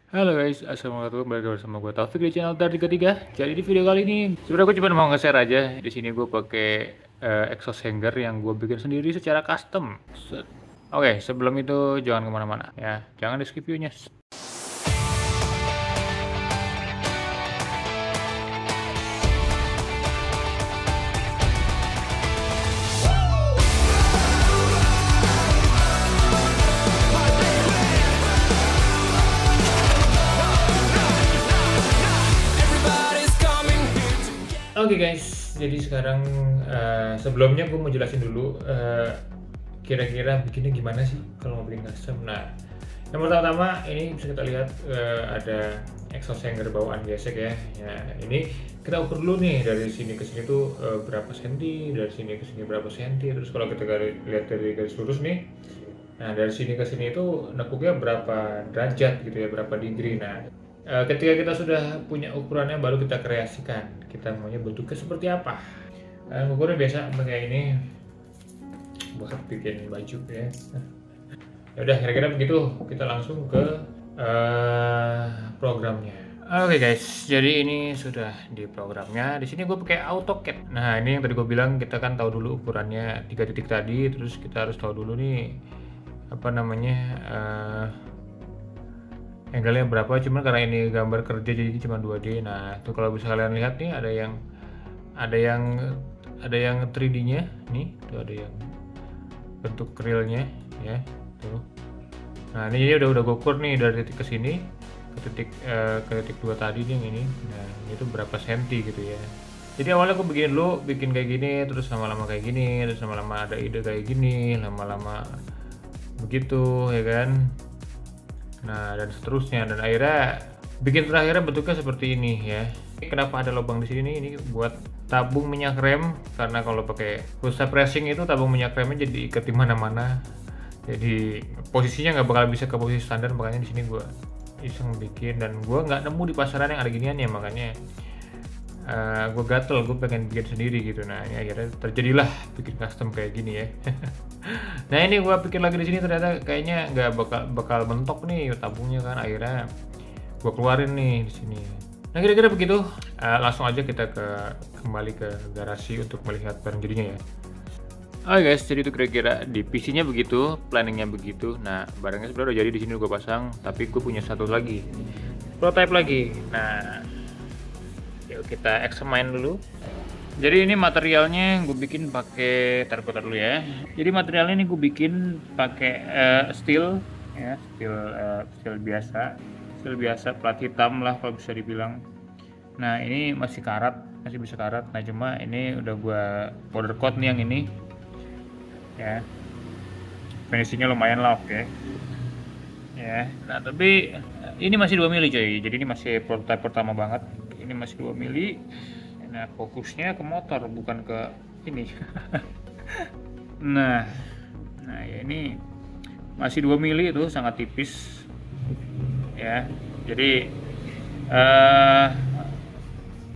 Halo guys, assalamualaikum, balik lagi bersama gue Taufik di channel Tar33. Jadi di video kali ini sebenarnya gue cuma mau nge-share aja. Di sini gue pakai exhaust hanger yang gue bikin sendiri secara custom. Oke, sebelum itu jangan kemana-mana ya, jangan di skip view-nya. Oke guys, jadi sekarang sebelumnya gue mau jelasin dulu kira-kira bikinnya gimana sih kalau mau bikin custom. Nah, yang pertama ini bisa kita lihat ada exhaust hanger bawaan gesek ya. Ya, ini kita ukur dulu nih dari sini ke sini tuh berapa senti, dari sini ke sini berapa senti. Terus kalau kita lihat dari garis lurus nih, nah dari sini ke sini itu nekuknya berapa derajat gitu ya, berapa degree. Nah, ketika kita sudah punya ukurannya baru kita kreasikan kita maunya bentuknya seperti apa. Ukurnya biasa pakai ini buat bikin baju ya. Ya udah kira-kira begitu, kita langsung ke programnya. Oke guys, jadi ini sudah di programnya. Di sini gue pakai AutoCAD. Nah ini yang tadi gue bilang, kita kan tahu dulu ukurannya 3 titik tadi, terus kita harus tahu dulu nih apa namanya angle-nya berapa. Cuman karena ini gambar kerja jadi cuma 2D. Nah tuh kalau bisa kalian lihat nih ada yang 3D-nya nih, tuh ada yang bentuk realnya ya tuh. Nah ini jadi udah gue ukur nih dari titik ke sini ke titik 2 tadi nih yang ini. Nah itu berapa senti gitu ya. Jadi awalnya aku bikin kayak gini, terus lama-lama kayak gini, terus lama-lama ada ide kayak gini, lama-lama begitu ya kan. Nah dan seterusnya, dan akhirnya bikin terakhirnya bentuknya seperti ini ya. Kenapa ada lubang di sini? Ini buat tabung minyak rem, karena kalau pakai full step racing itu tabung minyak remnya jadi ikat di mana-mana. Jadi posisinya nggak bakal bisa ke posisi standar, makanya di sini gue iseng bikin, dan gue nggak nemu di pasaran yang ada ginian ya, makanya gue gatel, gue pengen bikin sendiri gitu. Nah ini akhirnya terjadilah bikin custom kayak gini ya. Nah ini gue pikir lagi di sini, ternyata kayaknya nggak bakal mentok nih tabungnya kan. Akhirnya gue keluarin nih di sini. Nah kira-kira begitu. Langsung aja kita kembali ke garasi untuk melihat barang jadinya ya. Oke guys, jadi itu kira-kira di PC-nya begitu, planningnya begitu. Nah barangnya sebenarnya udah jadi, di sini gue pasang, tapi gue punya satu lagi, prototype lagi. Nah yuk kita examine dulu. Jadi ini materialnya gue bikin pakai, taruh dulu ya. Jadi materialnya ini gue bikin pakai steel ya, steel biasa, plat hitam lah kalau bisa dibilang. Nah ini masih bisa karat. Nah cuma ini udah gue powder coat nih yang ini ya, finishingnya lumayan lah, oke ya. Nah tapi ini masih 2 mili coy, jadi ini masih prototype pertama banget. Ini masih 2 mili. Nah fokusnya ke motor bukan ke ini. nah ya ini masih 2 mili, itu sangat tipis ya. Jadi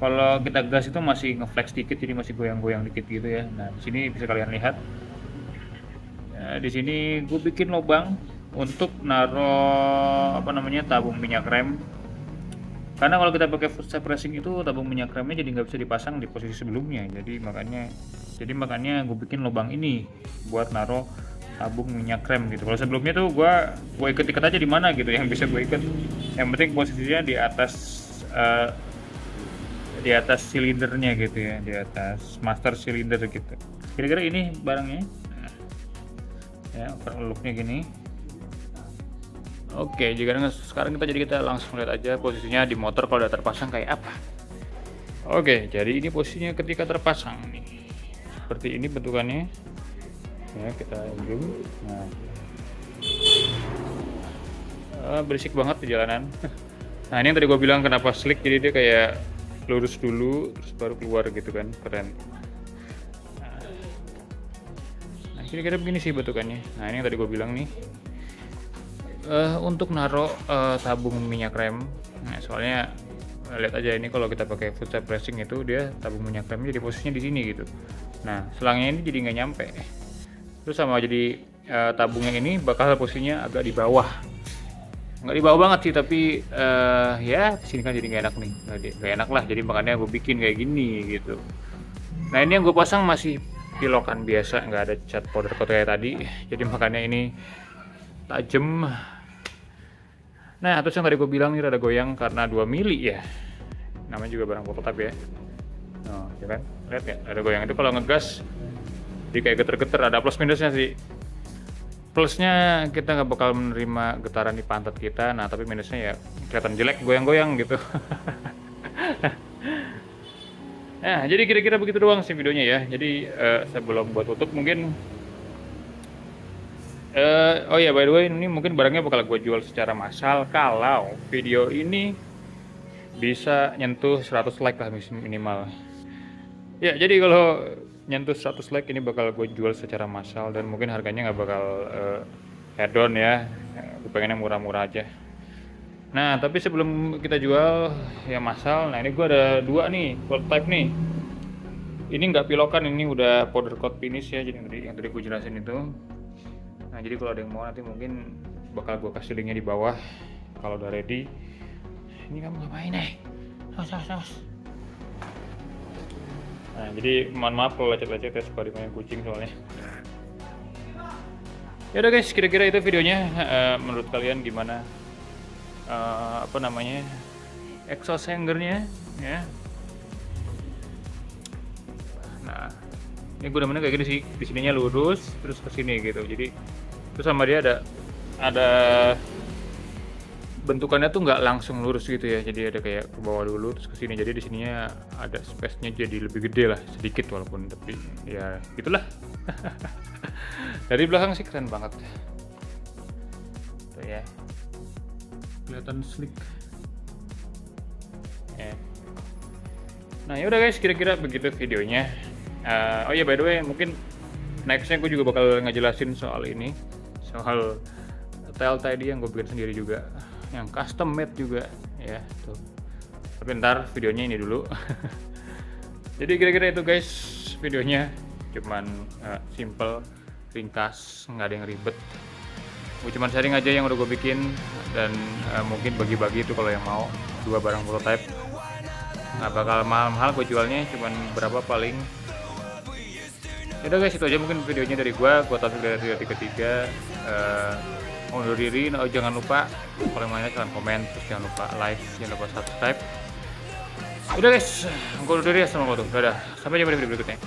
kalau kita gas itu masih ngeflex dikit, jadi masih goyang-goyang dikit gitu ya. Nah di sini bisa kalian lihat. Di sini gue bikin lubang untuk naruh tabung minyak rem. Karena kalau kita pakai full step racing itu tabung minyak remnya jadi nggak bisa dipasang di posisi sebelumnya. Jadi makanya gue bikin lubang ini buat naruh tabung minyak rem gitu. Kalau sebelumnya tuh gue ikat aja di mana gitu yang bisa gue ikat. Yang penting posisinya di atas silindernya gitu ya, di atas master cylinder gitu. Kira-kira ini barangnya. Ya, looknya gini. Oke, sekarang kita langsung lihat aja posisinya di motor kalau udah terpasang kayak apa. Oke, jadi ini posisinya ketika terpasang nih. Seperti ini bentukannya. Ya, kita zoom. Nah, berisik banget di jalanan. Nah, ini yang tadi gue bilang kenapa slick, jadi dia kayak lurus dulu terus baru keluar gitu kan, keren. Nah, kira-kira begini sih bentukannya. Nah, ini yang tadi gue bilang nih. Untuk naruh tabung minyak rem. Nah, soalnya lihat aja ini kalau kita pakai full step racing itu dia tabung minyak remnya jadi posisinya di sini gitu. Nah, selangnya ini jadi nggak nyampe. Terus sama jadi tabungnya ini bakal posisinya agak di bawah. nggak di bawah banget sih, tapi ya sini kan jadi nggak enak nih, nggak enak lah, jadi makanya gue bikin kayak gini gitu. Nah ini yang gue pasang masih pilokan biasa, nggak ada cat powder coat kayak tadi, jadi makanya ini tajam. Nah terus yang tadi gue bilang nih rada goyang karena 2 mili ya, namanya juga barang prototype ya. Nah ya kan, lihat ya ada goyang itu kalau ngegas jadi kayak geter-geter, ada plus minusnya sih. Plusnya kita nggak bakal menerima getaran di pantat kita, nah tapi minusnya ya kelihatan jelek goyang-goyang gitu. Nah jadi kira-kira begitu doang sih videonya ya. Jadi sebelum buat tutup mungkin oh ya by the way, ini mungkin barangnya bakal gue jual secara massal kalau video ini bisa nyentuh 100 like lah minimal. Ya jadi kalau nyentuh 100 like ini bakal gue jual secara massal dan mungkin harganya nggak bakal head on ya. Gue pengennya murah-murah aja. Nah tapi sebelum kita jual ya massal, nah ini gue ada 2 nih prototype nih. Ini nggak pilokan, ini udah powder coat finish ya, jadi yang tadi gue jelasin itu. Nah jadi kalau ada yang mau nanti mungkin bakal gue kasih linknya di bawah kalau udah ready. Ini kamu ngapain nih? Sos. Nah jadi mohon maaf kalau lecet-lecet ya, suka dimainin kucing soalnya. Ya udah guys, kira-kira itu videonya. Menurut kalian gimana? Apa namanya? Exhaust hangernya ya. Nah ini gue demennya kayak gini sih, di sininya lurus terus ke sini gitu, jadi terus sama dia ada bentukannya tuh nggak langsung lurus gitu ya, jadi ada kayak ke bawah dulu terus ke sini, jadi di sininya ada space-nya jadi lebih gede lah sedikit, walaupun tapi ya gitulah. Dari belakang sih keren banget tuh ya, kelihatan slick ya. Nah yaudah guys, kira-kira begitu videonya. Oh ya by the way, mungkin nextnya gue juga bakal ngejelasin soal ini, soal tail tadi yang gue bikin sendiri juga, yang custom made juga ya tuh. Tapi ntar videonya ini dulu. Jadi kira-kira itu guys videonya, cuman simple, ringkas, nggak ada yang ribet. Gue cuman sharing aja yang udah gue bikin, dan mungkin bagi-bagi itu kalau yang mau 2 barang prototype. Nggak bakal mahal-mahal gue jualnya, cuman berapa paling. Yaudah guys, itu aja mungkin videonya dari gua tahu dari ketiga. Undur diri. Oh, jangan lupa kalau mainnya jangan komen, terus jangan lupa like, jangan lupa subscribe. Udah guys, gua undur diri. Assalamualaikum. Dadah. Sampai jumpa di video berikutnya.